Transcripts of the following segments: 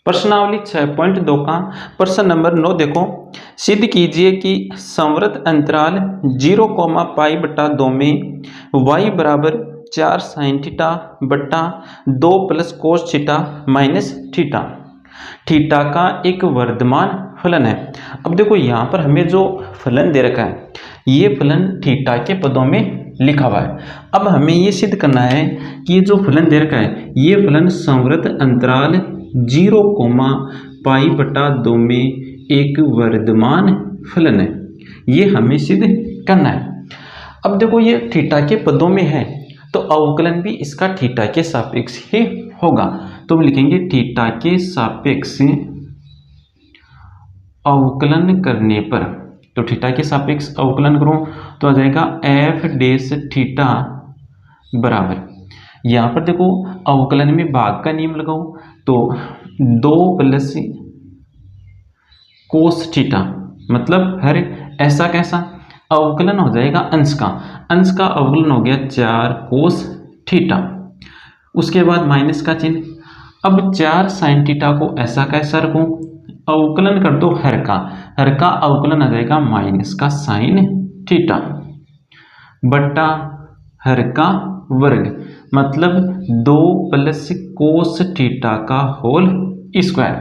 प्रश्नावली 6.2 का प्रश्न नंबर 9 देखो। सिद्ध कीजिए कि संवृत अंतराल 0,π/2 में y बराबर 4 sin थीटा बट्टा 2 plus cos theta minus theta theta का एक वर्धमान फलन है। अब देखो यहाँ पर हमें जो फलन दे रखा है ये फलन थीटा के पदों में लिखा हुआ है। अब हमें ये सिद्ध करना है कि ये जो फलन दे रखा है ये फलन संवृत अंतराल 0,π/2 में एक वर्धमान फलन है, ये हमें सिद्ध करना है। अब देखो ये थीटा के पदों में है तो अवकलन भी इसका थीटा के सापेक्ष ही होगा। तो हम लिखेंगे थीटा के सापेक्ष अवकलन करने पर, तो थीटा के सापेक्ष अवकलन करो तो आ जाएगा एफ डेस थीटा बराबर, यहाँ पर देखो अवकलन में भाग का नियम लगाओ तो 2 प्लस कोस थीटा, मतलब हर ऐसा कैसा अवकलन हो जाएगा अंश का अवकलन हो गया 4 कोस थीटा, उसके बाद माइनस का चिन्ह। अब 4 साइन थीटा को ऐसा कैसा रखूं, अवकलन कर दो हर का अवकलन आ जाएगा माइनस का साइन थीटा बट्टा हर का वर्ग, मतलब 2 प्लस कोस थीटा का होल स्क्वायर,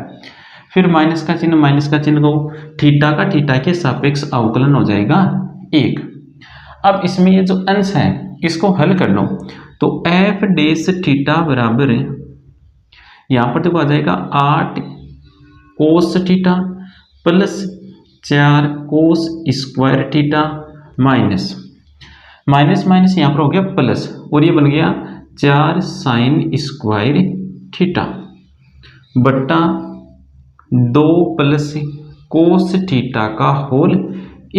फिर माइनस का चिन्ह को थीटा का थीटा के सापेक्ष अवकलन हो जाएगा 1। अब इसमें ये जो अंश है इसको हल कर लो तो एफ डेस थीटा बराबर यहाँ पर देखो आ जाएगा 8 कोस थीटा प्लस 4 कोस स्क्वायर थीटा माइनस यहाँ पर हो गया प्लस, और ये बन गया 4 साइन स्क्वायर थीटा बट्टा 2 प्लस कोस थीटा का होल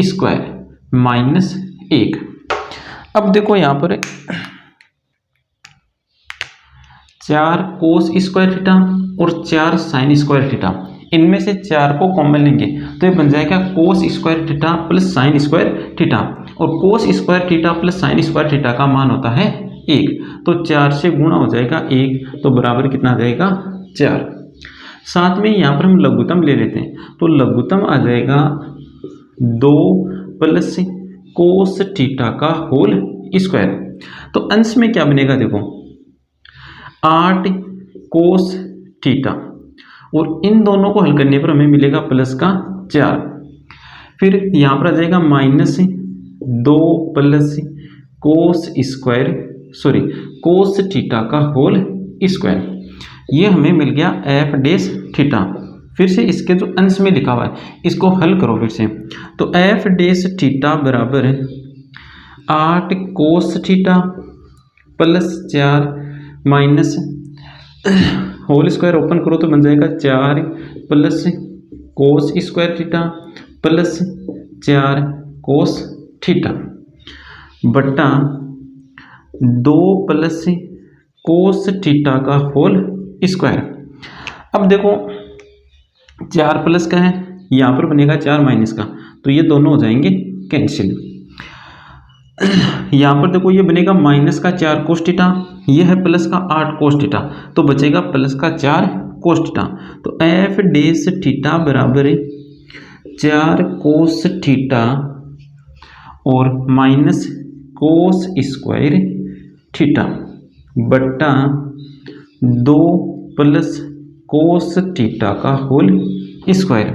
स्क्वायर माइनस 1। अब देखो यहाँ पर 4 कोस स्क्वायर थीटा और 4 साइन स्क्वायर थीटा, इनमें से 4 को कॉमन लेंगे तो ये बन जाएगा cos square theta plus sine square theta, और cos square theta plus sine square theta का मान होता है 1, तो 4 से गुणा हो जाएगा 1, तो बराबर कितना आ जाएगा 4। साथ में यहाँ पर हम लघुत्तम ले लेते हैं तो लघुत्तम आ जाएगा 2 प्लस कोस थीटा का होल स्क्वायर, तो अंश में क्या बनेगा देखो 8 कोस थीटा, और इन दोनों को हल करने पर हमें मिलेगा प्लस का 4, फिर यहाँ पर आ जाएगा माइनस 2 प्लस कोस थीटा का होल स्क्वायर, ये हमें मिल गया एफ डेस थीटा। फिर से इसके जो अंश में लिखा हुआ है इसको हल करो फिर से, तो एफ डेस थीटा बराबर 8 cos theta plus 4 minus whole square open करो तो बन जाएगा 4 plus cos square theta plus 4 cos theta बट्टा 2 प्लस कोस थीटा का होल स्क्वायर। अब देखो 4 प्लस का है, यहाँ पर बनेगा 4 माइनस का, तो ये दोनों हो जाएंगे कैंसिल। यहाँ पर देखो ये बनेगा माइनस का 4 कोस थीटा, ये है प्लस का 8 कोस थीटा, तो बचेगा प्लस का 4 कोस थीटा, तो एफ डेस थीटा बराबर 4 कोस थीटा और माइनस कोस स्क्वायर थीटा बट्टा 2 प्लस कोस थीटा का होल स्क्वायर।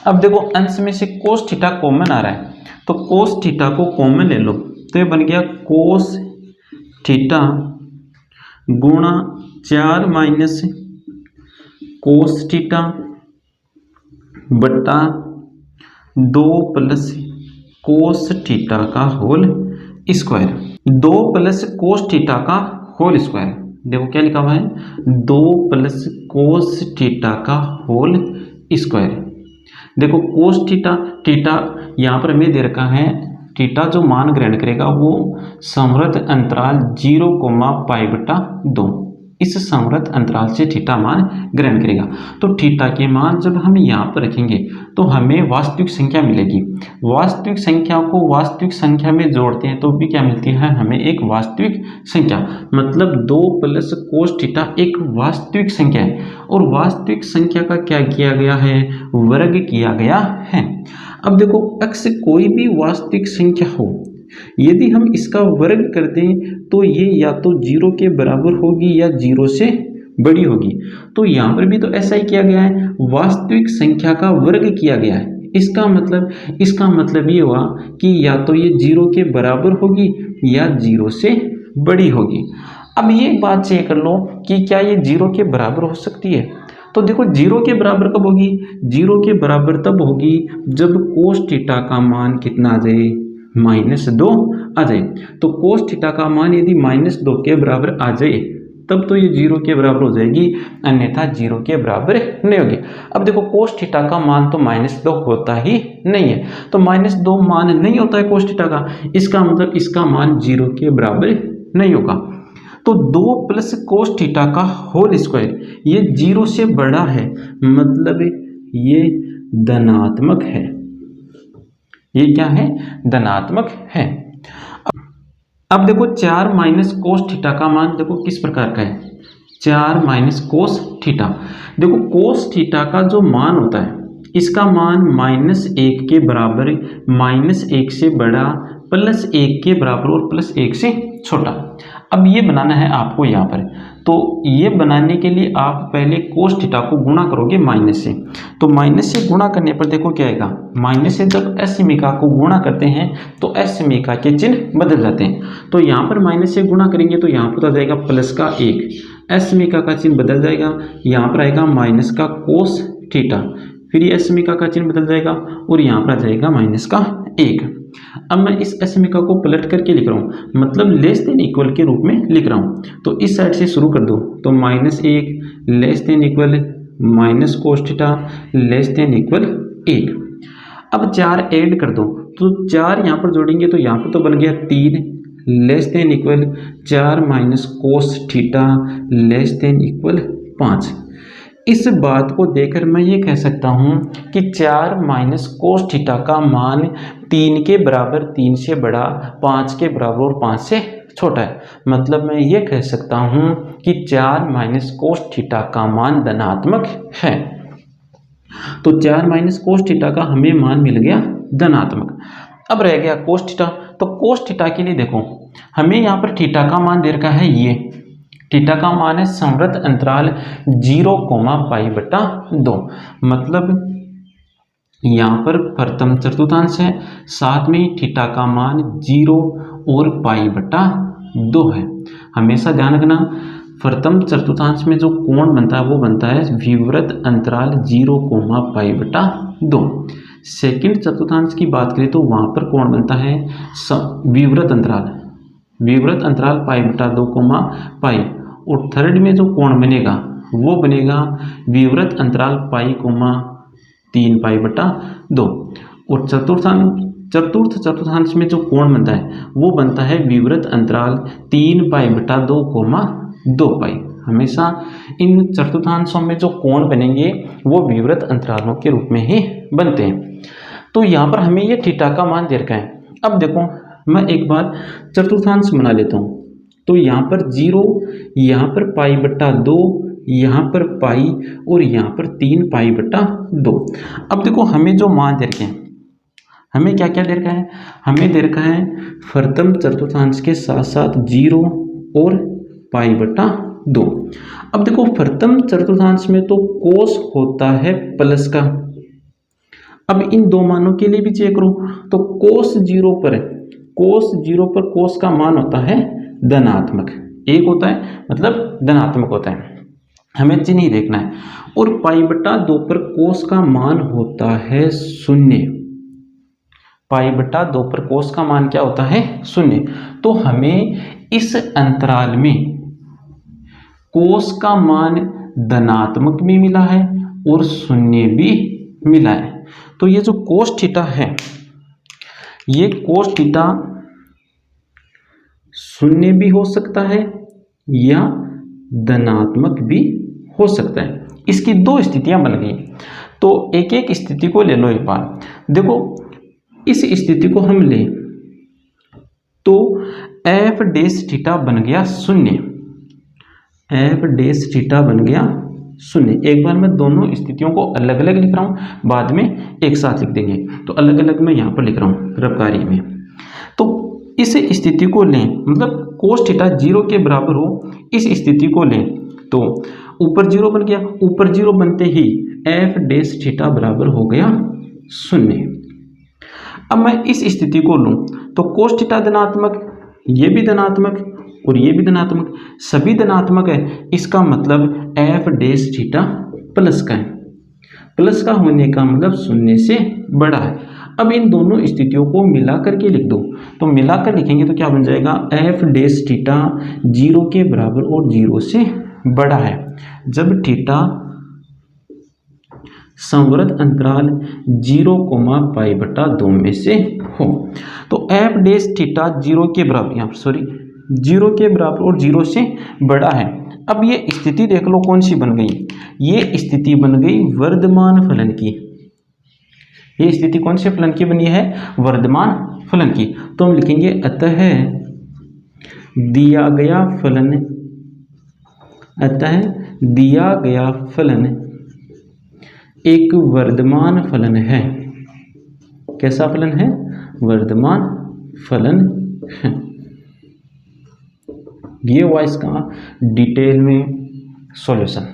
अब देखो अंश में से कोस थीटा कॉमन आ रहा है तो कोस थीटा को कॉमन ले लो तो ये बन गया कोस थीटा गुणा 4 माइनस कोस थीटा बट्टा 2 प्लस कोस थीटा का whole square, 2 plus cos theta का होल स्क्वायर, देखो क्या लिखा हुआ है 2 प्लस कोस थीटा का होल स्क्वायर। देखो कोस थीटा यहाँ पर हमें दे रखा है, थीटा जो मान ग्रहण करेगा वो संवृत अंतराल 0,π/2, इस संवृत अंतराल से थीटा मान ग्रहण करेगा। तो थीटा के मान जब हम यहाँ पर रखेंगे तो हमें वास्तविक संख्या मिलेगी। वास्तविक संख्या को वास्तविक संख्या में जोड़ते हैं तो भी क्या मिलती है, हमें एक वास्तविक संख्या। मतलब 2 प्लस कोस थीटा एक वास्तविक संख्या है और वास्तविक संख्या का क्या किया गया है, वर्ग किया गया है। अब देखो x कोई भी वास्तविक संख्या हो, यदि हम इसका वर्ग कर दें तो ये या तो 0 के बराबर होगी या 0 से बड़ी होगी। तो यहाँ पर भी तो ऐसा ही किया गया है, वास्तविक संख्या का वर्ग किया गया है। इसका मतलब ये हुआ कि या तो ये 0 के बराबर होगी या 0 से बड़ी होगी। अब ये बात चेक कर लो कि क्या ये 0 के बराबर हो सकती है। तो देखो 0 के बराबर कब होगी, 0 के बराबर तब होगी जब कोस थीटा का मान कितना आ जाए, -2 आ जाए। तो कोस थीटा का मान यदि -2 के बराबर आ जाए तब तो ये 0 के बराबर हो जाएगी, अन्यथा 0 के बराबर नहीं होगी। अब देखो कोस थीटा का मान तो -2 होता ही नहीं है, तो -2 मान नहीं होता है कोस थीटा का, इसका मतलब इसका मान 0 के बराबर नहीं होगा। तो 2 प्लस कोस थीटा का होल स्क्वायर ये 0 से बड़ा है, मतलब ये धनात्मक है। ये क्या है, धनात्मक है। अब देखो 4 माइनस कोस थीटा का मान देखो किस प्रकार का है, 4 माइनस कोस थीटा। देखो कोस थीटा का जो मान होता है इसका मान -1 के बराबर, -1 से बड़ा, +1 के बराबर और +1 से छोटा। अब ये बनाना है आपको यहाँ पर, तो ये बनाने के लिए आप पहले कोस थीटा को गुणा करोगे माइनस से। तो माइनस से गुणा करने पर देखो क्या आएगा, माइनस से जब एस समीका को गुणा करते हैं तो एस समीका के चिन्ह बदल जाते हैं। तो यहाँ पर माइनस से गुणा करेंगे तो यहाँ पर आ जाएगा +1, एस समीका का चिन्ह बदल जाएगा, यहाँ पर आएगा माइनस का कोस थीटा, फिर ये एस समीका का चिन्ह बदल जाएगा और यहाँ पर आ जाएगा -1। अब मैं इस एस समीका को पलट करके लिख रहा हूँ, मतलब लेस देन इक्वल के रूप में लिख रहा हूँ। तो इस साइड से शुरू कर दो, तो -1 less than equal minus cos theta less than equal 1। अब 4 ऐड कर दो, तो 4 यहाँ पर जोड़ेंगे तो यहाँ पर तो बन गया 3 less than equal 4 minus cos theta less than equal 5। इस बात को देखकर मैं ये कह सकता हूँ कि 4 माइनस कोस थीटा का मान 3 के बराबर, 3 से बड़ा, 5 के बराबर और 5 से छोटा है। मतलब मैं ये कह सकता हूँ कि 4 माइनस कोस थीटा का मान धनात्मक है। तो 4 माइनस कोस थीटा का हमें मान मिल गया धनात्मक। अब रह गया कोस थीटा। तो कोस थीटा के लिए देखो हमें यहाँ पर थीटा का मान दे रखा है, ये थीटा का मान है संवृत अंतराल 0,π/2। मतलब यहाँ पर प्रथम चतुर्थांश है, साथ में थीटा का मान 0 और π/2 है। हमेशा ध्यान रखना प्रथम चतुर्थांश में जो कोण बनता है वो बनता है विवृत अंतराल 0,π/2। सेकंड चतुर्थांश की बात करें तो वहाँ पर कोण बनता है विवृत अंतराल π/2, और थर्ड में जो कोण बनेगा वो बनेगा विवृत अंतराल π/3π/2। और चतुर्थ चतुर्थांश में जो कोण बनता है वो बनता है विवृत अंतराल 3π/2, हमेशा इन चतुर्थांशों में जो कोण बनेंगे वो विवृत अंतरालों के रूप में ही बनते हैं। तो यहाँ पर हमें ये थीटा का मान दे रखा है। अब देखो मैं एक बार चतुर्थांश बना लेता हूँ, तो यहाँ पर 0, यहाँ पर π/2, यहाँ पर पाई और यहाँ पर 3π/2। अब देखो हमें जो मान दे रखे हैं, हमें क्या क्या दे रखा है, हमें दे रखा है प्रथम चतुर्थांश के साथ साथ 0 और π/2। अब देखो प्रथम चतुर्थांश में तो कोस होता है प्लस का। अब इन दो मानों के लिए भी चेक करो, तो कोस 0 पर कोस का मान होता है धनात्मक, 1 होता है, मतलब धनात्मक होता है, हमें चिन्ह ही देखना है। और π/2 पर कोस का मान होता है 0, π/2 पर कोस का मान क्या होता है 0। तो हमें इस अंतराल में कोस का मान धनात्मक भी मिला है और 0 भी मिला है। तो ये जो कोस थीटा है, ये कोस थीटा 0 भी हो सकता है या धनात्मक भी हो सकता है। इसकी दो स्थितियां बन गई, तो एक एक स्थिति को ले लो एक बार। देखो इस स्थिति को हम ले तो एफ डेस थीटा बन गया शून्य, एफ डेस थीटा बन गया शून्य। एक बार मैं दोनों स्थितियों को अलग अलग लिख रहा हूं, बाद में एक साथ लिख देंगे, तो अलग अलग मैं यहां पर लिख रहा हूं रबकारी में। तो इस स्थिति को लें, मतलब कोस थीटा 0 के बराबर हो, इस स्थिति को लें तो ऊपर 0 बन गया, ऊपर 0 बनते ही एफ डेस थीटा बराबर हो गया शून्य। अब मैं इस स्थिति को लूं तो कोस थीटा धनात्मक, ये भी धनात्मक और ये भी धनात्मक, सभी धनात्मक है, इसका मतलब एफ डेस थीटा प्लस का है। प्लस का होने का मतलब शून्य से बड़ा है। अब इन दोनों स्थितियों को मिला करके लिख दो, तो मिलाकर लिखेंगे तो क्या बन जाएगा, एफ डेस थीटा 0 के बराबर और 0 से बड़ा है जब थीटा संवर्त अंतराल 0,π/2 में से हो। तो एफ डेस थीटा 0 के बराबर, यहाँ सॉरी 0 के बराबर और 0 से बड़ा है। अब ये स्थिति देख लो कौन सी बन गई, ये स्थिति बन गई वर्धमान फलन की। ये स्थिति कौन से फलन की बनी है, वर्धमान फलन की। तो हम लिखेंगे अतः दिया गया फलन, अतः दिया गया फलन एक वर्धमान फलन है। कैसा फलन है, वर्धमान फलन है। ये हुआ इसका डिटेल में सॉल्यूशन।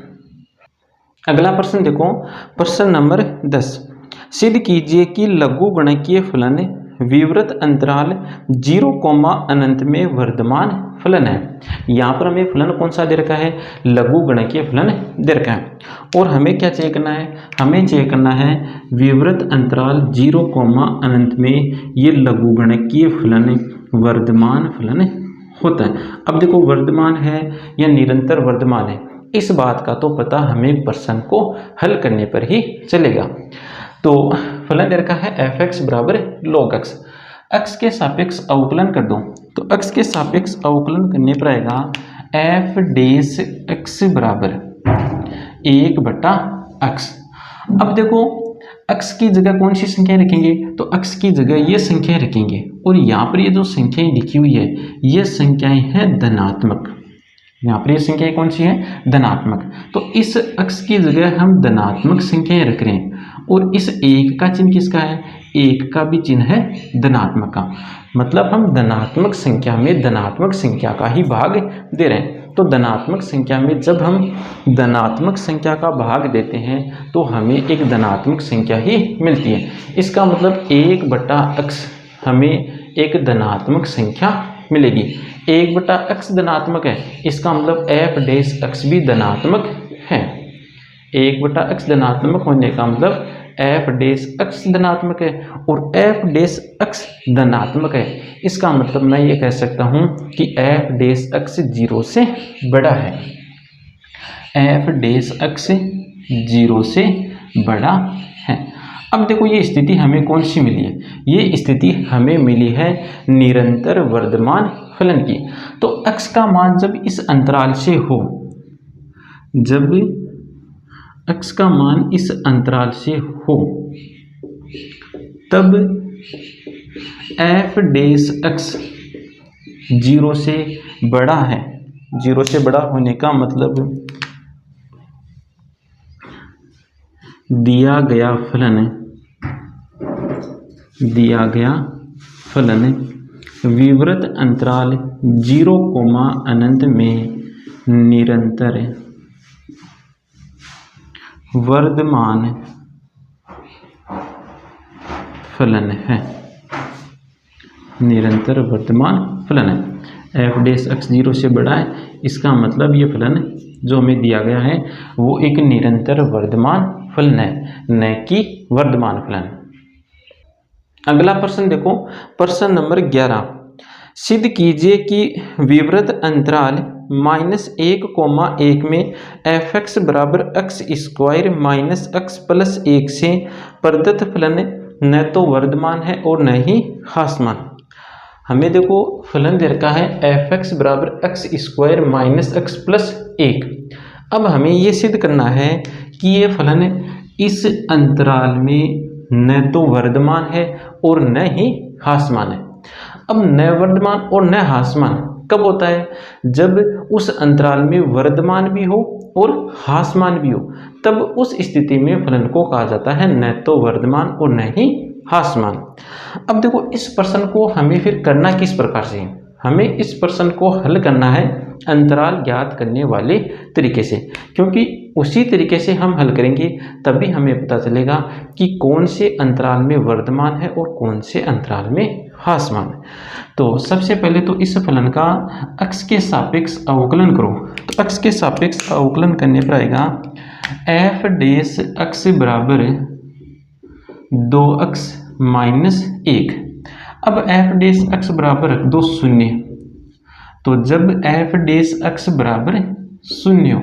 अगला प्रश्न देखो, प्रश्न नंबर 10, सिद्ध कीजिए कि लघु गणकीय फलन विवृत अंतराल 0, अनंत में वर्धमान फलन है। यहाँ पर हमें फलन कौन सा दे रखा है, लघु गणकीय फलन दे रखा है, और हमें क्या चेक करना है, हमें चेक करना है विवृत अंतराल 0, अनंत में ये लघु गणकीय फलन वर्धमान फलन होता है। अब देखो वर्धमान है या निरंतर वर्धमान है, इस बात का तो पता हमें प्रश्न को हल करने पर ही चलेगा। तो फलन दे रखा है एफ एक्स बराबर log x, x के सापेक्ष अवकलन कर दो, तो x के सापेक्ष अवकलन करने पर आएगा एफ डेस x बराबर 1/x। अब देखो x की जगह कौन सी संख्या रखेंगे, तो x की जगह ये संख्या रखेंगे, और यहाँ पर ये जो संख्याएं लिखी हुई है ये संख्याएं हैं धनात्मक। यहाँ पर ये संख्याएं कौन सी है, धनात्मक। तो इस x की जगह हम धनात्मक संख्याएं रख रहे हैं, और इस 1 का चिन्ह किसका है, 1 का भी चिन्ह है धनात्मक का, मतलब हम धनात्मक संख्या में धनात्मक संख्या का ही भाग दे रहे हैं। तो धनात्मक संख्या में जब हम धनात्मक संख्या का भाग देते हैं तो हमें एक धनात्मक संख्या ही मिलती है। इसका मतलब 1/x हमें एक धनात्मक संख्या मिलेगी। 1/x धनात्मक है, इसका मतलब एफ डेस x भी धनात्मक है। 1/x धनात्मक होने का मतलब एफ डेस x धनात्मक है, और एफ डेस x धनात्मक है, इसका मतलब मैं ये कह सकता हूँ कि एफ डेस x 0 से बड़ा है। एफ डेस x 0 से बड़ा है। अब देखो ये स्थिति हमें कौन सी मिली है, ये स्थिति हमें मिली है निरंतर वर्धमान फलन की। तो x का मान जब इस अंतराल से हो, जब x का मान इस अंतराल से हो, तब एफ डेस x 0 से बड़ा है। 0 से बड़ा होने का मतलब दिया गया फलन विवृत अंतराल 0, अनंत में निरंतर वर्धमान फलन है। निरंतर वर्धमान फलन है। एफ डेस x 0 से बड़ा है, इसका मतलब ये फलन जो हमें दिया गया है वो एक निरंतर वर्धमान फलन है, न कि वर्धमान फलन। अगला प्रश्न देखो, प्रश्न नंबर 11, सिद्ध कीजिए कि विवृत अंतराल -1,1 में एफ एक्स बराबर x² माइनस x प्लस 1 से प्रदत्त फलन न तो वर्धमान है और न ही ह्रासमान। हमें देखो फलन दे रखा है एफ एक्स बराबर x square minus x plus 1। अब हमें ये सिद्ध करना है कि ये फलन इस अंतराल में न तो वर्धमान है और न ही ह्रासमान है। अब न वर्धमान और न ह्रासमान कब होता है? जब उस अंतराल में वर्धमान भी हो और ह्रासमान भी हो, तब उस स्थिति में फलन को कहा जाता है न तो वर्धमान और न ही ह्रासमान। अब देखो इस प्रश्न को हमें फिर करना किस प्रकार से है? हमें इस प्रश्न को हल करना है अंतराल ज्ञात करने वाले तरीके से, क्योंकि उसी तरीके से हम हल करेंगे तभी हमें पता चलेगा कि कौन से अंतराल में वर्धमान है और कौन से अंतराल में ह्रासमान है। तो सबसे पहले तो इस फलन का अक्ष के सापेक्ष अवकलन करो। तो अक्ष के सापेक्ष अवकलन करने पर आएगा एफ डेस अक्ष बराबर 2x माइनस 1। अब एफ डेस अक्ष बराबर रख दो 0। तो जब एफ डेस अक्ष बराबर 0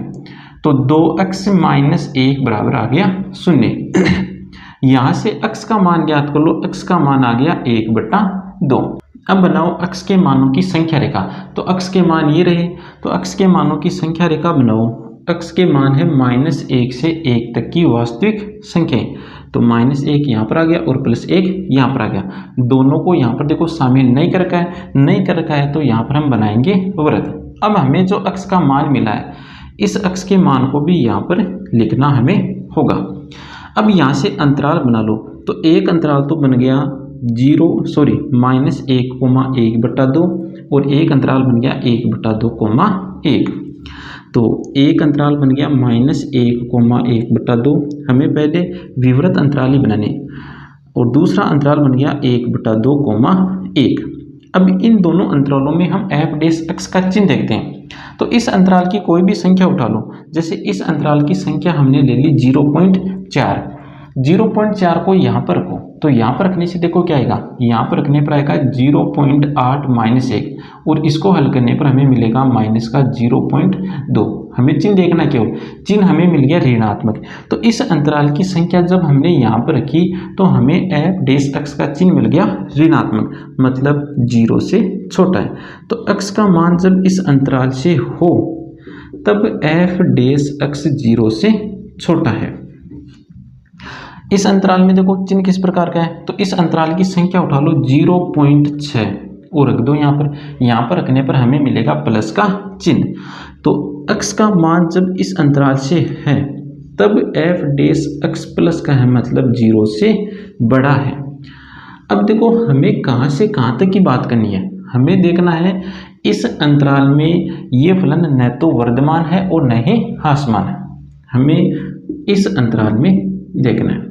तो 2x माइनस 1 बराबर आ गया 0। यहाँ से x का मान ज्ञात कर लो, x का मान आ गया 1/2। अब बनाओ x के मानों की संख्या रेखा। तो x के मान ये रहे, तो x के मानों की संख्या रेखा बनाओ। x के मान है -1 से 1 तक की वास्तविक संख्याएं। तो -1 यहाँ पर आ गया और +1 यहाँ पर आ गया। दोनों को यहाँ पर देखो शामिल नहीं कर रखा है, नहीं कर रखा है तो यहाँ पर हम बनाएंगे वृत्त। अब हमें जो x का मान मिला है, इस x के मान को भी यहाँ पर लिखना हमें होगा। अब यहाँ से अंतराल बना लो। तो एक अंतराल तो बन गया -1,1/2 और एक अंतराल बन गया 1/2,1। तो एक अंतराल बन गया -1,1/2। हमें पहले विवृत अंतराल ही बनाने, और दूसरा अंतराल बन गया 1/2,1। अब इन दोनों अंतरालों में हम एफ डेस एक्स का चिन्ह देखते हैं। तो इस अंतराल की कोई भी संख्या उठा लो। जैसे इस अंतराल की संख्या हमने ले ली 0.4। 0.4 को यहाँ पर रखो। तो यहाँ पर रखने से देखो क्या आएगा, यहाँ पर रखने पर आएगा 0.8 - 1 और इसको हल करने पर हमें मिलेगा -0.2। हमें चिन्ह देखना केवल, चिन्ह हमें मिल गया ऋणात्मक। तो इस अंतराल की संख्या जब हमने यहाँ पर रखी तो हमें एफ डेस एक्स का चिन्ह मिल गया ऋणात्मक, मतलब 0 से छोटा है। तो एक्स का मान जब इस अंतराल से हो तब एफ डेस एक्स 0 से छोटा है। इस अंतराल में देखो चिन्ह किस प्रकार का है। तो इस अंतराल की संख्या उठा लो 0.6 और रख दो यहाँ पर। यहाँ पर रखने पर हमें मिलेगा प्लस का चिन्ह। तो x का मान जब इस अंतराल से है तब f डेस x प्लस का है, मतलब 0 से बड़ा है। अब देखो हमें कहाँ से कहाँ तक की बात करनी है। हमें देखना है इस अंतराल में ये फलन न तो वर्धमान है और न ही ह्रासमान है। हमें इस अंतराल में देखना है।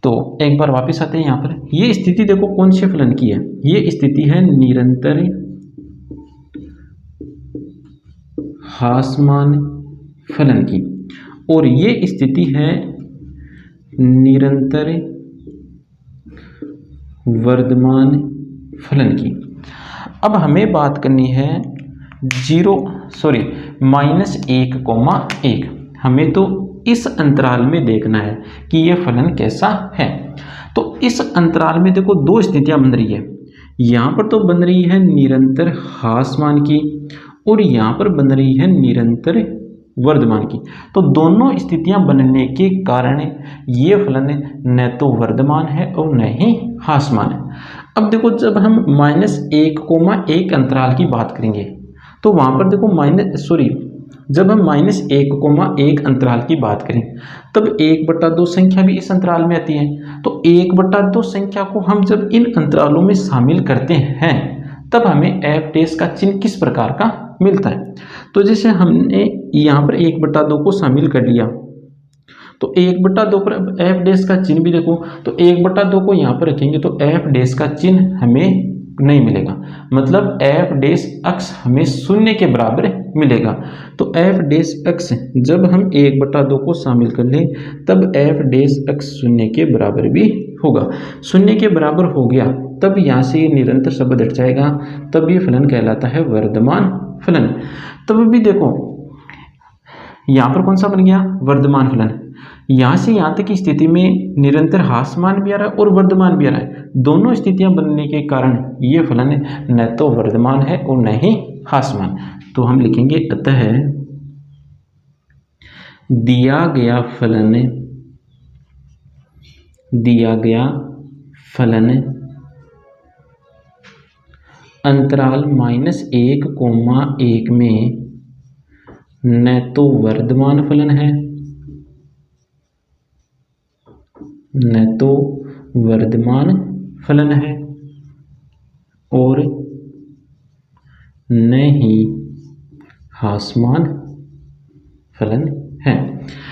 तो एक बार वापस आते हैं यहाँ पर। ये स्थिति देखो कौन से फलन की है। ये स्थिति है निरंतर ह्रासमान फलन की, और ये स्थिति है निरंतर वर्धमान फलन की। अब हमें बात करनी है -1,1। हमें तो इस अंतराल में देखना है कि यह फलन कैसा है। तो इस अंतराल में देखो दो स्थितियां बन रही है। यहाँ पर तो बन रही है निरंतर ह्रासमान की और यहाँ पर बन रही है निरंतर वर्धमान की। तो दोनों स्थितियां बनने के कारण ये फलन न तो वर्धमान है और न ही ह्रासमान है। अब देखो जब हम -1,1 अंतराल की बात करेंगे तो वहाँ पर देखो जब हम -1,1 अंतराल की बात करें तब 1/2 संख्या भी इस अंतराल में आती है। तो 1/2 संख्या को हम जब इन अंतरालों में शामिल करते हैं तब हमें एफ डेस का चिन्ह किस प्रकार का मिलता है। तो जैसे हमने यहाँ पर 1/2 को शामिल कर लिया तो 1/2 पर एफ डेस का चिन्ह भी देखो। तो 1/2 को यहाँ पर रखेंगे तो एफ डेस का चिन्ह हमें नहीं मिलेगा, मतलब एफ डेस एक्स हमें 0 के बराबर मिलेगा। तो एफ डेस एक्स जब हम 1/2 को शामिल कर लें तब एफ डेस एक्स 0 के बराबर भी होगा। 0 के बराबर हो गया तब यहाँ से ये निरंतर शब्द हट जाएगा, तब ये फलन कहलाता है वर्धमान फलन। तब भी देखो यहाँ पर कौन सा बन गया, वर्धमान फलन। यहाँ से यहाँ तक की स्थिति में निरंतर ह्रासमान भी आ रहा है और वर्धमान भी आ रहा है। दोनों स्थितियां बनने के कारण ये फलन न तो वर्धमान है और न ही ह्रासमान। तो हम लिखेंगे अतः दिया गया फलन अंतराल -1, 1 में न तो वर्धमान फलन है और न ही ह्रासमान फलन है।